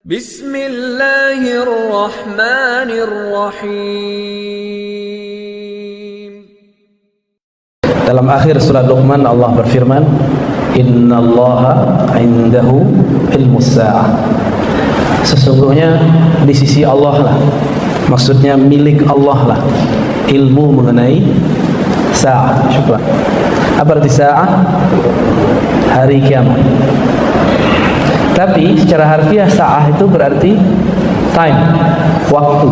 Bismillahirrahmanirrahim. Dalam akhir surat Luqman Allah berfirman, Innallaha indahu ilmus sa'ah. Sesungguhnya di sisi Allah lah, maksudnya milik Allah lah, ilmu mengenai sa'ah. Syukran. Apa arti sa'ah? Hari kiamat. Tapi secara harfiah sa'ah itu berarti time, waktu.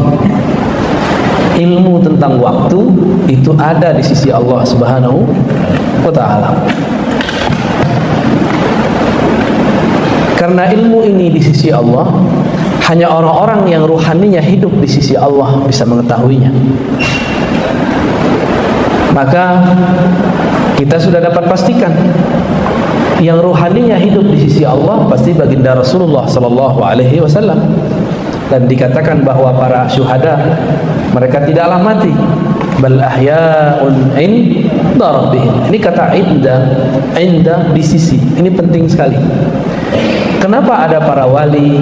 Ilmu tentang waktu itu ada di sisi Allah Subhanahu wa ta'ala. Karena ilmu ini di sisi Allah, hanya orang-orang yang ruhaninya hidup di sisi Allah bisa mengetahuinya. Maka kita sudah dapat pastikan yang ruhaninya hidup di sisi Allah pasti baginda Rasulullah sallallahu alaihi wasallam. Dan dikatakan bahwa para syuhada mereka tidaklah mati, bal ahya'un 'inda rabbihim. Ini kata inda di sisi. Ini penting sekali. Kenapa ada para wali,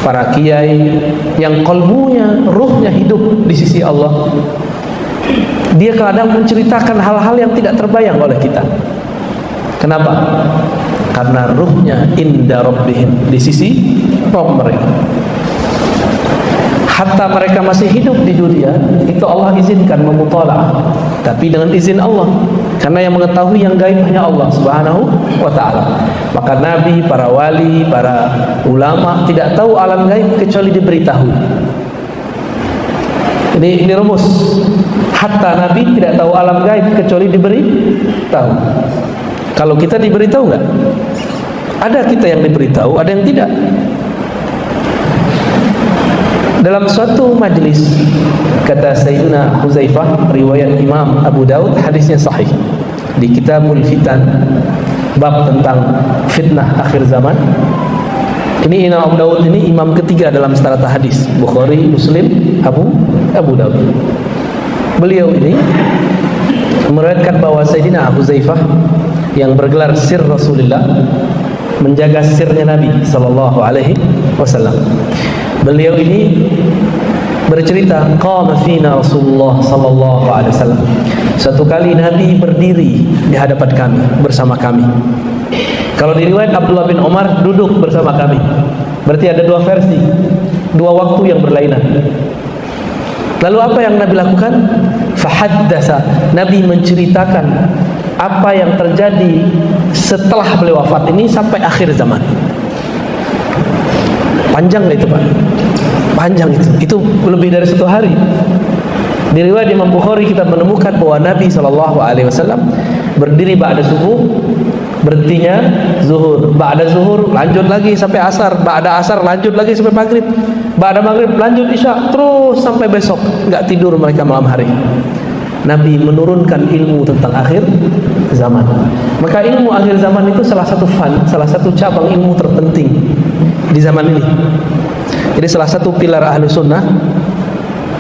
para kiai yang kalbunya, ruhnya hidup di sisi Allah? Dia kadang menceritakan hal-hal yang tidak terbayang oleh kita. Kenapa? Karena ruhnya inda rabbihim, di sisi Rabb mereka. Hatta mereka masih hidup di dunia, itu Allah izinkan memutalaah, tapi dengan izin Allah. Karena yang mengetahui yang gaib hanya Allah Subhanahu wa ta'ala. Maka nabi, para wali, para ulama tidak tahu alam gaib kecuali diberitahu. Ini rumus. Hatta nabi tidak tahu alam gaib kecuali diberitahu. Kalau kita diberitahu enggak? Ada kita yang diberitahu, ada yang tidak. Dalam suatu majlis, kata Sayyidina Huzaifah, riwayat Imam Abu Daud, hadisnya sahih, di Kitabul Fitan, bab tentang fitnah akhir zaman. Ini Imam Abu Daud ini imam ketiga dalam strata hadis, Bukhari, Muslim, Abu Daud. Beliau ini meriwayatkan bahwa Sayyidina Huzaifah yang bergelar sir Rasulullah, menjaga sirnya Nabi sallallahu alaihi wasallam. Beliau ini bercerita, qama fina Rasulullah sallallahu alaihi wasallam. Suatu kali Nabi berdiri di hadapan kami, bersama kami. Kalau di riwayat Abdullah bin Umar duduk bersama kami. Berarti ada dua versi, dua waktu yang berlainan. Lalu apa yang Nabi lakukan? Fahaddasa, Nabi menceritakan apa yang terjadi setelah beliau wafat ini sampai akhir zaman. Panjang gak itu Pak? Panjang itu. Itu lebih dari 1 hari. Di riwayat Imam Bukhari kita menemukan bahwa Nabi SAW berdiri ba'da subuh, berhentinya zuhur, ba'da zuhur lanjut lagi sampai asar, ba'da asar lanjut lagi sampai maghrib, ba'da maghrib lanjut isya, terus sampai besok. Gak tidur mereka malam hari. Nabi menurunkan ilmu tentang akhir zaman. Maka ilmu akhir zaman itu salah satu salah satu cabang ilmu terpenting di zaman ini. Jadi salah satu pilar ahlu sunnah.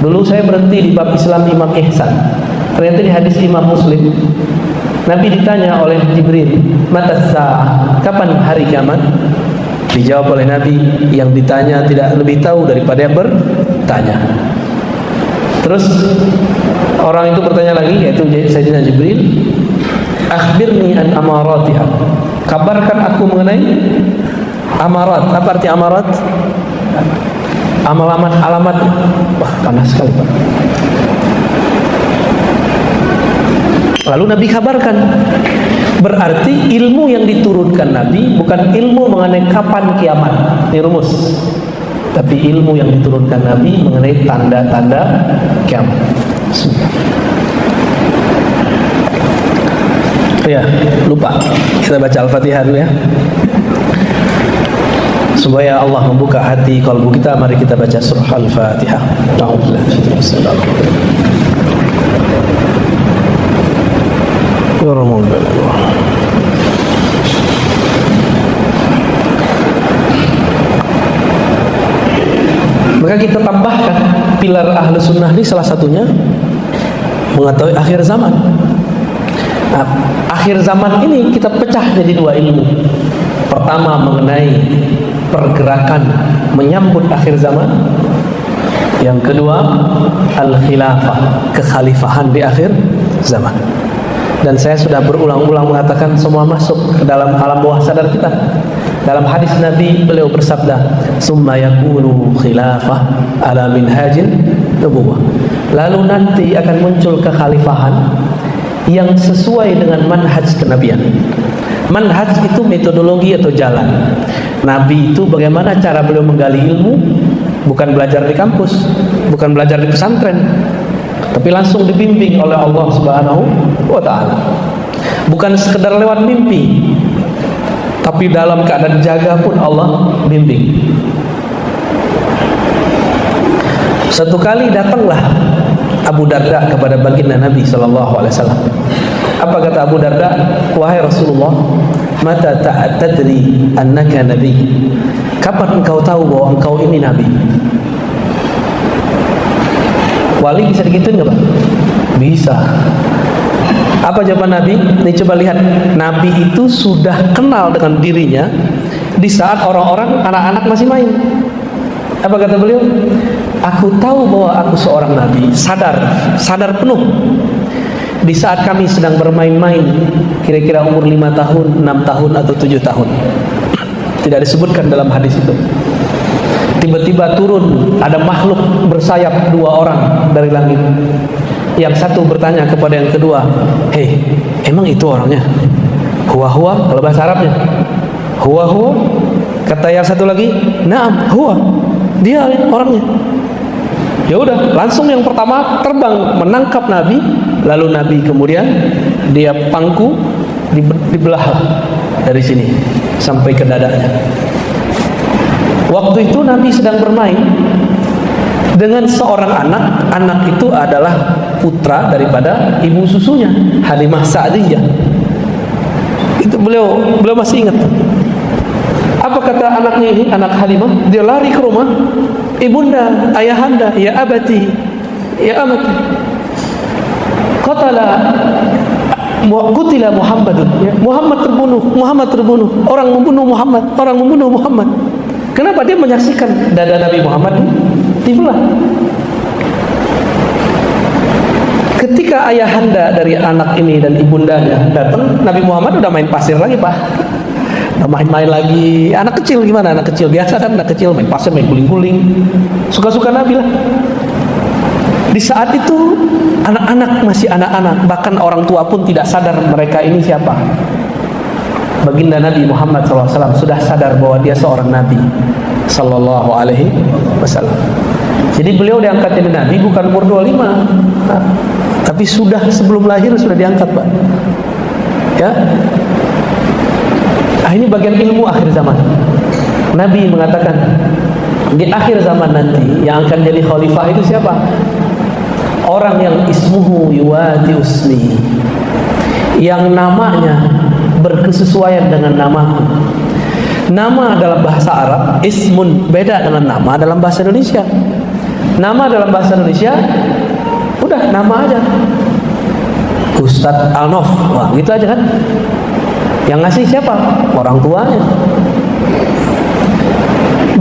Dulu saya berhenti di bab Islam Imam Ihsan. Ternyata di hadis Imam Muslim, Nabi ditanya oleh Jibril, Mata sa'ah, kapan hari kiamat? Dijawab oleh Nabi, yang ditanya tidak lebih tahu daripada yang bertanya. Terus orang itu bertanya lagi, yaitu Sayyidina Jibril, akhbirni an amaratiha, kabarkan aku mengenai amarat. Apa arti amarat? Alamat. Wah, panas sekali Pak. Lalu Nabi kabarkan. Berarti ilmu yang diturunkan Nabi bukan ilmu mengenai kapan kiamat, ini rumus. Tapi ilmu yang diturunkan Nabi mengenai tanda-tanda kiamat. Ya, lupa. Kita baca Al-Fatihah dulu ya. Supaya Allah membuka hati kalbu kita, mari kita baca surah Al-Fatihah. Maka kita tambahkan pilar ahlu sunnah ini, salah satunya mengetahui akhir zaman. Nah, akhir zaman ini kita pecah jadi dua ilmu. Pertama mengenai pergerakan menyambut akhir zaman. Yang kedua, al-khilafah, kekhalifahan di akhir zaman. Dan saya sudah berulang-ulang mengatakan semua masuk ke dalam alam bawah sadar kita. Dalam hadis Nabi, beliau bersabda, "Summa yakunu khilafah ala minhajin nubuwah." Lalu nanti akan muncul kekhalifahan yang sesuai dengan manhaj kenabian. Manhaj itu metodologi atau jalan. Nabi itu bagaimana cara beliau menggali ilmu, bukan belajar di kampus, bukan belajar di pesantren, tapi langsung dibimbing oleh Allah Subhanahu wa ta'ala. Bukan sekedar lewat mimpi, tapi dalam keadaan jaga pun Allah bimbing. Satu kali datanglah Abu Darda kepada baginda Nabi SAW. Apa kata Abu Darda? "Wahai Rasulullah, mata tadri annaka nabi?" Kapan engkau tahu bahwa engkau ini nabi? Wali bisa digituin nggak Pak? Bisa. Apa jawaban Nabi? Nih coba lihat, Nabi itu sudah kenal dengan dirinya di saat orang-orang, anak-anak masih main. Apa kata beliau? Aku tahu bahwa aku seorang nabi, sadar penuh. Di saat kami sedang bermain-main, kira-kira umur 5 tahun, 6 tahun atau 7 tahun. Tidak disebutkan dalam hadis itu. Tiba-tiba turun, ada makhluk bersayap 2 orang dari langit. Yang satu bertanya kepada yang kedua, "Hei, emang itu orangnya?" "Huwa-huwa," kalau bahasa Arabnya. "Huwa-huwa." Kata yang satu lagi, "Naam, huwa." Dia orangnya. Ya udah, langsung yang pertama terbang menangkap Nabi, lalu Nabi kemudian dia pangku, dibelah dari sini sampai ke dadanya. Waktu itu Nabi sedang bermain dengan seorang anak. Anak itu adalah putra daripada ibu susunya, Halimah Sa'diyah. Itu beliau masih ingat. Apa kata anaknya ini, anak Halimah? Dia lari ke rumah, "Ibunda, ayahanda, ya abati, ya amati, qutila Muhammadun." Ya, Muhammad terbunuh. Orang membunuh Muhammad. Kenapa? Dia menyaksikan dada Nabi Muhammad dibelah. Ketika ayahanda dari anak ini dan ibundanya datang, Nabi Muhammad udah main pasir lagi, Pak. Main-main lagi. Anak kecil gimana? Anak kecil biasa kan, anak kecil main pasir, main guling-guling. Suka-suka Nabi lah. Di saat itu anak-anak masih anak-anak, bahkan orang tua pun tidak sadar mereka ini siapa. Baginda Nabi Muhammad SAW sudah sadar bahwa dia seorang Nabi Sallallahu Alaihi Wasallam. Jadi beliau diangkat jadi Nabi bukan umur 25, tapi sudah sebelum lahir sudah diangkat, Pak. Ya. Ini bagian ilmu akhir zaman. Nabi mengatakan di akhir zaman nanti yang akan jadi khalifah itu siapa? Orang yang ismuhu yuwati usmi, yang namanya berkesesuaian dengan namaku. Nama dalam bahasa Arab ismun, beda dengan nama dalam bahasa Indonesia. Nama dalam bahasa Indonesia udah nama aja, Ustadz Alnof, wah gitu aja kan. Yang ngasih siapa? Orang tuanya.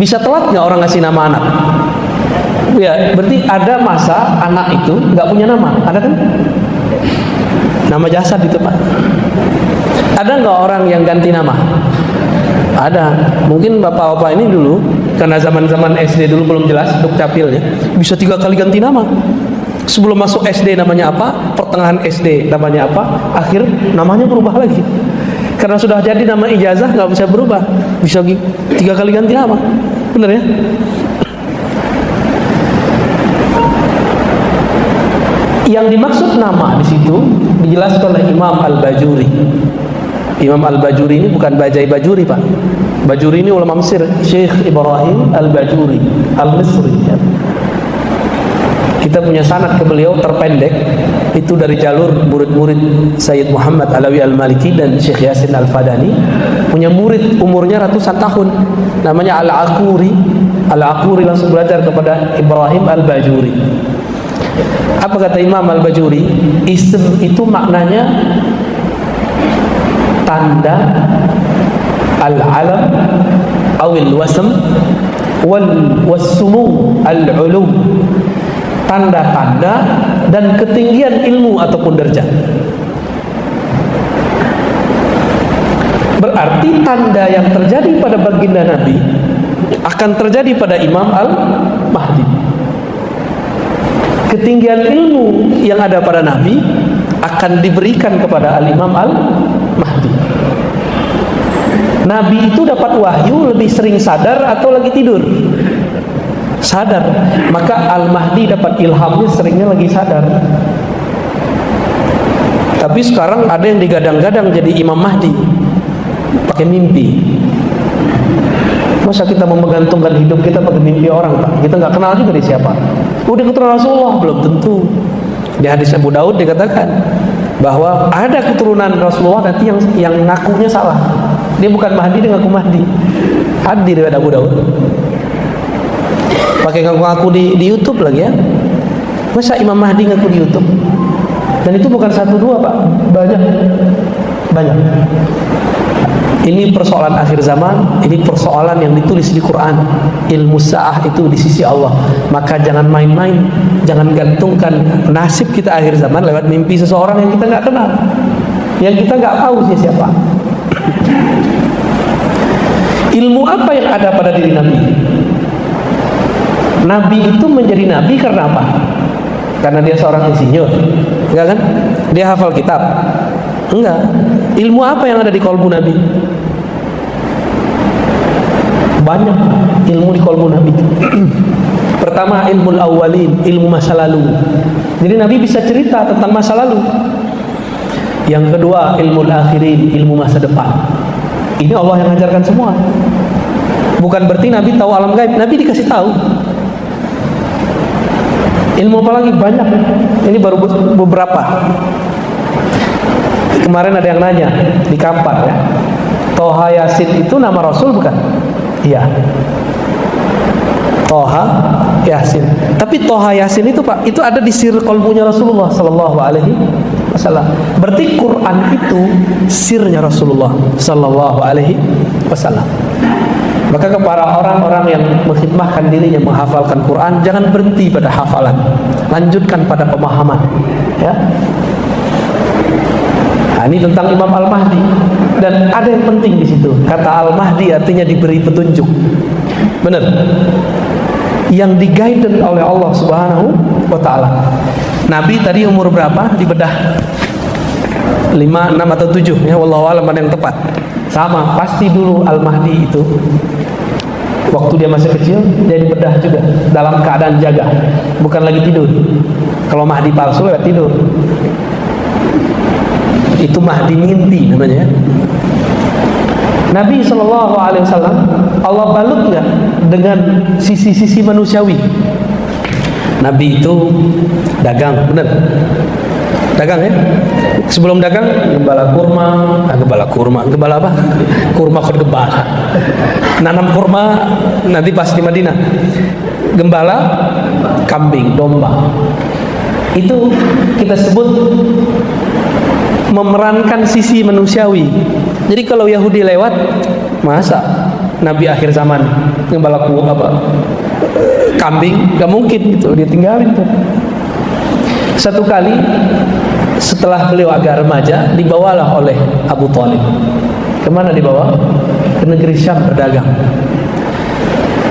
Bisa telat nggak orang ngasih nama anak? Ya, berarti ada masa anak itu nggak punya nama, ada kan? Nama jasad itu, Pak. Ada nggak orang yang ganti nama? Ada. Mungkin bapak-bapak ini dulu, karena zaman-zaman SD dulu belum jelas dukcapilnya, bisa 3 kali ganti nama. Sebelum masuk SD namanya apa, pertengahan SD namanya apa, akhir namanya berubah lagi. Karena sudah jadi nama ijazah nggak bisa berubah, bisa 3 kali ganti nama, bener ya? Yang dimaksud nama di situ dijelaskan oleh Imam Al-Bajuri. Imam Al-Bajuri ini bukan Bajai Bajuri, Pak. Bajuri ini ulama Mesir, Syekh Ibrahim Al-Bajuri Al-Misri. Kita punya sanad ke beliau terpendek itu dari jalur murid-murid Sayyid Muhammad Alawi Al-Maliki dan Syekh Yasin Al-Fadani. Punya murid umurnya ratusan tahun, namanya Al-Aquri. Al-Aquri langsung belajar kepada Ibrahim Al-Bajuri. Apa kata Imam Al-Bajuri? Ism itu maknanya tanda, al-alam, awil wasm, wassumu al-ulum, tanda-tanda dan ketinggian ilmu ataupun derajat. Berarti tanda yang terjadi pada baginda Nabi akan terjadi pada Imam Al-Mahdi. Ketinggian ilmu yang ada pada Nabi akan diberikan kepada Al-Imam Al-Mahdi. Nabi itu dapat wahyu lebih sering sadar atau lagi tidur? Sadar. Maka Al-Mahdi dapat ilhamnya seringnya lagi sadar. Tapi sekarang ada yang digadang-gadang jadi Imam Mahdi pakai mimpi. Masa kita menggantungkan hidup kita pakai mimpi orang, Pak? Kita nggak kenal juga dia siapa. Udah keturunan Rasulullah? Belum tentu. Di hadis Abu Daud dikatakan bahwa ada keturunan Rasulullah nanti yang ngakunya salah. Dia bukan Mahdi, dia ngaku Mahdi. Hadis dari Abu Daud. Pakai ngaku di YouTube lagi ya. Masa Imam Mahdi ngaku di YouTube? Dan itu bukan satu dua, Pak. Banyak. Ini persoalan akhir zaman, ini persoalan yang ditulis di Quran. Ilmu sa'ah itu di sisi Allah. Maka jangan main-main, jangan gantungkan nasib kita akhir zaman lewat mimpi seseorang yang kita nggak kenal, yang kita nggak tahu siapa. Ilmu apa yang ada pada diri Nabi? Nabi itu menjadi Nabi karena apa? Karena dia seorang insinyur, enggak kan? Dia hafal kitab? Enggak. Ilmu apa yang ada di kolbu Nabi? Banyak ilmu di kolbu Nabi. Pertama, ilmu awalin, ilmu masa lalu. Jadi Nabi bisa cerita tentang masa lalu. Yang kedua, ilmu akhirin, ilmu masa depan. Ini Allah yang ajarkan semua. Bukan berarti Nabi tahu alam gaib. Nabi dikasih tahu. Ilmu apa lagi? Banyak. Ini baru beberapa. Kemarin ada yang nanya di Kampar ya, Toha Yasin itu nama Rasul bukan? Iya, Toha Yasin. Tapi Toha Yasin itu Pak, itu ada di sir kolbunya Rasulullah Sallallahu Alaihi Wasallam. Berarti Quran itu sirnya Rasulullah Sallallahu Alaihi Wasallam. Maka kepada orang-orang yang mengkhidmahkan dirinya menghafalkan Quran, jangan berhenti pada hafalan, lanjutkan pada pemahaman. Ya. Nah, ini tentang Imam Al-Mahdi, dan ada yang penting di situ. Kata Al-Mahdi artinya diberi petunjuk. Benar. Yang di-guidance oleh Allah Subhanahu wa taala. Nabi tadi umur berapa? Dibedah 5, 6 atau 7 ya, wallahu a'lam mana yang tepat. Sama, pasti dulu Al-Mahdi itu waktu dia masih kecil dia dibedah juga dalam keadaan jaga, bukan lagi tidur. Kalau Mahdi palsu lewat tidur. Itu Mahdi mimpi namanya. Nabi Shallallahu Alaihi Wasallam Allah balut nggak dengan sisi-sisi manusiawi. Nabi itu dagang, benar? Dagang ya. Sebelum dagang gembala kurma, gembala apa? Kurma gembala. Nanam kurma nanti pas di Madinah. Gembala kambing, domba. Itu kita sebut memerankan sisi manusiawi. Jadi kalau Yahudi lewat, masa Nabi akhir zaman ngembala kambing, gak mungkin gitu, dia tinggalin tuh. Satu kali setelah beliau agak remaja, dibawalah oleh Abu Thalib. Kemana dibawa? Ke negeri Syam berdagang.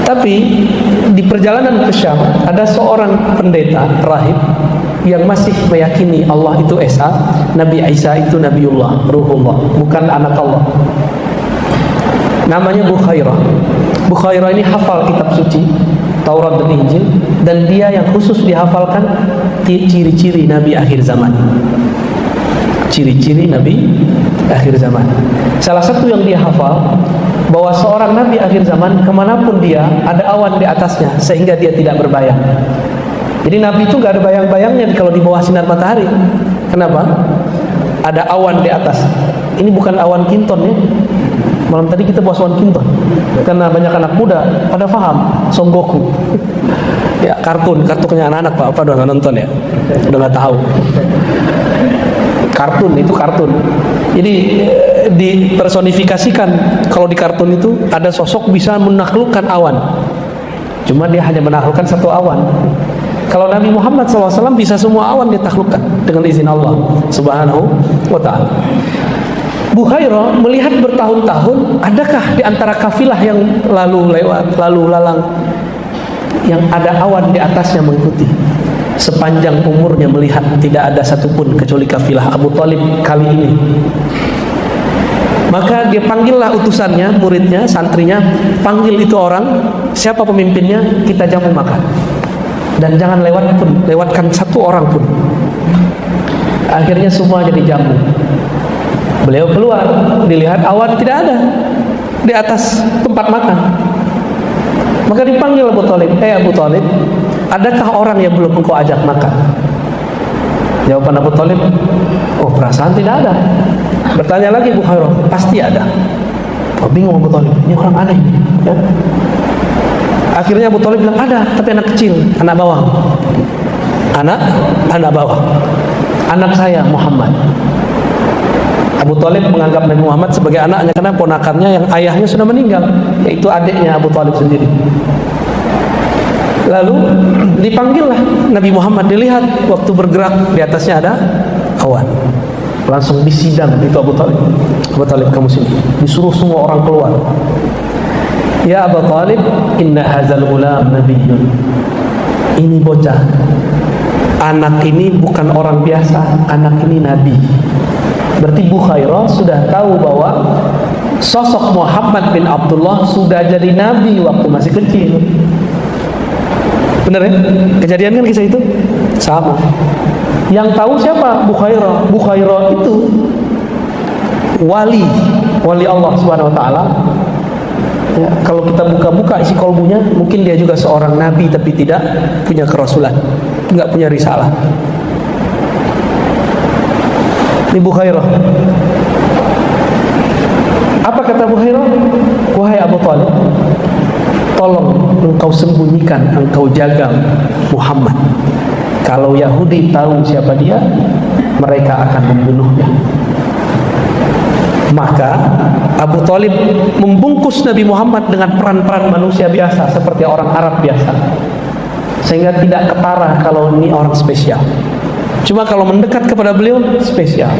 Tapi di perjalanan ke Syam ada seorang pendeta rahib yang masih meyakini Allah itu Esa, Nabi Isa itu Nabiullah, Ruhullah, bukan anak Allah. Namanya Bukhairah. Bukhairah ini hafal kitab suci Taurat dan Injil, dan dia yang khusus dihafalkan ciri-ciri Nabi akhir zaman. Ciri-ciri Nabi akhir zaman. Salah satu yang dia hafal, bahwa seorang Nabi akhir zaman kemanapun dia ada awan di atasnya sehingga dia tidak berbayang. Jadi Nabi itu gak ada bayang-bayangnya kalau di bawah sinar matahari. Kenapa? Ada awan di atas. Ini bukan awan kinton ya. Malam tadi kita bahas awan kinton. Karena banyak anak muda pada paham Son Goku. Ya kartunnya anak-anak Pak, apa udah gak nonton ya? Udah gak tahu. Kartun itu kartun. Jadi dipersonifikasikan kalau di kartun itu ada sosok bisa menaklukkan awan. Cuma dia hanya menaklukkan satu awan. Kalau Nabi Muhammad SAW bisa semua awan ditaklukkan dengan izin Allah Subhanahu wa ta'ala. Buhairah melihat bertahun-tahun, adakah di antara kafilah yang lalu lewat, lalu lalang, yang ada awan di atasnya mengikuti. Sepanjang umurnya melihat tidak ada satupun kecuali kafilah Abu Thalib kali ini. Maka dia panggillah utusannya, muridnya, santrinya, panggil itu orang, siapa pemimpinnya, kita jamu makan. Dan jangan lewatkan satu orang pun. Akhirnya semua jadi jamu. Beliau keluar, dilihat awan tidak ada di atas tempat makan. Maka dipanggil Abu Thalib, Abu Thalib, adakah orang yang belum engkau ajak makan? Jawaban Abu Thalib, oh perasaan tidak ada. Bertanya lagi Buhairah, pasti ada. Oh, bingung Abu Thalib, ini orang aneh ya? Akhirnya Abu Thalib bilang, ada, tapi anak kecil, anak bawang. Anak bawang. Anak saya Muhammad. Abu Thalib menganggap Nabi Muhammad sebagai anaknya karena ponakannya yang ayahnya sudah meninggal, yaitu adiknya Abu Thalib sendiri. Lalu dipanggillah Nabi Muhammad, dilihat waktu bergerak di atasnya ada awan. Langsung disidang itu Abu Thalib. Abu Thalib, kamu sini. Disuruh semua orang keluar. Ya Abu Thalib, inna hazal ulam nabiyyun. Ini bocah, anak ini bukan orang biasa, anak ini nabi. Berarti Buhairah sudah tahu bahwa sosok Muhammad bin Abdullah sudah jadi nabi waktu masih kecil. Benar ya? Kejadian kan kisah itu? Sama. Yang tahu siapa? Buhairah. Buhairah itu wali Allah Subhanahu wa taala. Ya, kalau kita buka-buka isi kolbunya, mungkin dia juga seorang nabi tapi tidak punya kerasulan, enggak punya risalah. Ini Buhairah. Apa kata Buhairah? Wahai Abu Thalib, tolong engkau sembunyikan, engkau jaga Muhammad. Kalau Yahudi tahu siapa dia, mereka akan membunuhnya. Maka Abu Thalib membungkus Nabi Muhammad dengan peran-peran manusia biasa seperti orang Arab biasa, sehingga tidak ketara kalau ini orang spesial. Cuma kalau mendekat kepada beliau spesial.